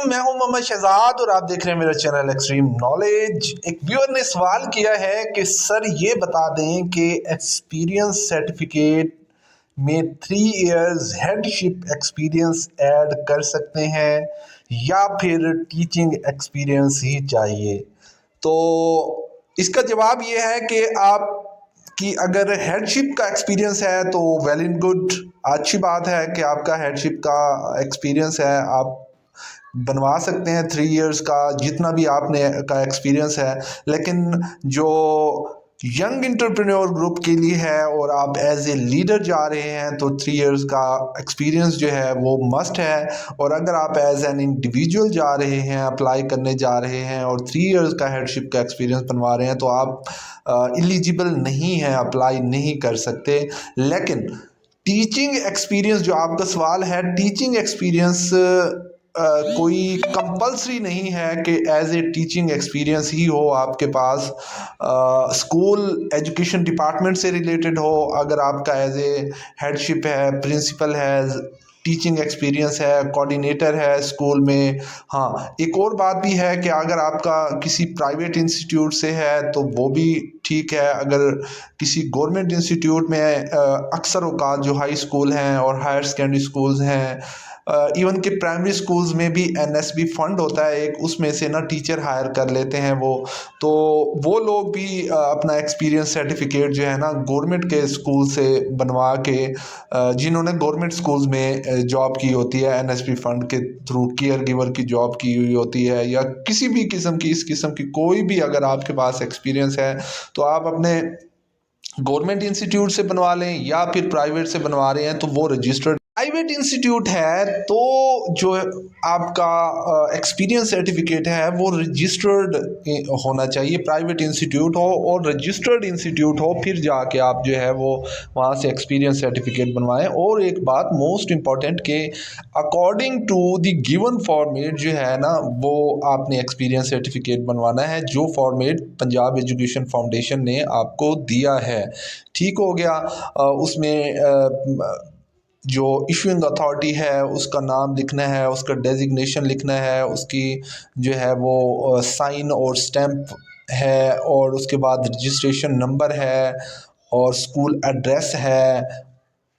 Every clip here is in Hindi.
मैं हूं मोहम्मद शहजाद और आप देख रहे हैं मेरा चैनल एक्सट्रीम नॉलेज। एक व्यूअर ने सवाल किया है कि सर ये बता दें कि एक्सपीरियंस सर्टिफिकेट में 3 इयर्स हेडशिप एक्सपीरियंस ऐड कर सकते हैं या फिर टीचिंग एक्सपीरियंस ही चाहिए। तो इसका जवाब ये है कि आप कि अगर हेडशिप का एक्सपीरियंस है तो वेल एंड गुड, अच्छी बात है कि आपका हेडशिप का एक्सपीरियंस है, आप बनवा सकते हैं 3 इयर्स का, जितना भी आपने का एक्सपीरियंस है। लेकिन जो यंग इंटरप्रेन्योर ग्रुप के लिए है और आप एज ए लीडर जा रहे हैं तो 3 इयर्स का एक्सपीरियंस जो है वो मस्ट है। और अगर आप एज एन इंडिविजुअल जा रहे हैं, अप्लाई करने जा रहे हैं और 3 इयर्स का हेडशिप का एक्सपीरियंस बनवा रहे हैं तो आप एलिजिबल नहीं हैं, अप्लाई नहीं कर सकते। लेकिन टीचिंग एक्सपीरियंस, जो आपका सवाल है, टीचिंग एक्सपीरियंस कोई कंपलसरी नहीं है कि एज ए टीचिंग एक्सपीरियंस ही हो आपके पास। स्कूल एजुकेशन डिपार्टमेंट से रिलेटेड हो, अगर आपका एज ए हेडशिप है, प्रिंसिपल है, टीचिंग एक्सपीरियंस है, कोऑर्डिनेटर है स्कूल में। हाँ, एक और बात भी है कि अगर आपका किसी प्राइवेट इंस्टीट्यूट से है तो वो भी ठीक है। अगर किसी गवर्नमेंट इंस्टीट्यूट में अक्सर औकात जो हाई स्कूल हैं और हायर सेकेंडरी स्कूल्स हैं, इवन के प्राइमरी स्कूल्स में भी एनएसबी फंड होता है एक, उसमें से ना टीचर हायर कर लेते हैं वो लोग भी अपना एक्सपीरियंस सर्टिफिकेट जो है ना गवर्नमेंट के स्कूल से बनवा के, जिन्होंने गवर्नमेंट स्कूल्स में जॉब की होती है, एनएसपी फंड के थ्रू केयर गिवर की जॉब की हुई होती है, या किसी भी किस्म की, इस किस्म की कोई भी अगर आपके पास एक्सपीरियंस है तो आप अपने गवर्नमेंट इंस्टीट्यूट से बनवा लें या फिर प्राइवेट से बनवा रहे हैं तो वो रजिस्टर्ड प्राइवेट इंस्टीट्यूट है तो जो आपका एक्सपीरियंस सर्टिफिकेट है वो रजिस्टर्ड होना चाहिए। प्राइवेट इंस्टीट्यूट हो और रजिस्टर्ड इंस्टीट्यूट हो, फिर जाके आप जो है वो वहाँ से एक्सपीरियंस सर्टिफिकेट बनवाएं। और एक बात मोस्ट इम्पॉर्टेंट के according to the given format जो है ना वो आपने एक्सपीरियंस सर्टिफिकेट बनवाना है, जो फॉर्मेट पंजाब एजुकेशन फाउंडेशन ने आपको दिया है। ठीक हो गया। उसमें जो इशूइंग अथॉरिटी है उसका नाम लिखना है, उसका डेजिग्नेशन लिखना है, उसकी जो है वो साइन और स्टैम्प है, और उसके बाद रजिस्ट्रेशन नंबर है और स्कूल एड्रेस है,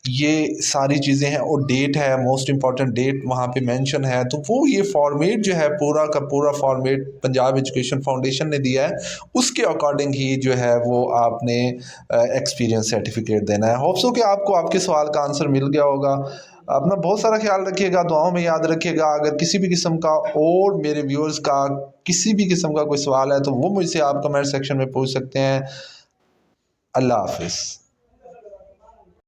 ये सारी चीज़ें हैं। और डेट है, मोस्ट इम्पॉर्टेंट डेट वहाँ पे मेंशन है। तो वो ये फॉर्मेट जो है पूरा का पूरा फॉर्मेट पंजाब एजुकेशन फाउंडेशन ने दिया है, उसके अकॉर्डिंग ही जो है वो आपने एक्सपीरियंस सर्टिफिकेट देना है। होप सो कि आपको आपके सवाल का आंसर मिल गया होगा। अपना बहुत सारा ख्याल रखिएगा, दुआओं में याद रखिएगा। अगर किसी भी किस्म का और मेरे व्यूअर्स का किसी भी किस्म का कोई सवाल है तो वो मुझसे आप कमेंट सेक्शन में पूछ सकते हैं। अल्लाह हाफिज़।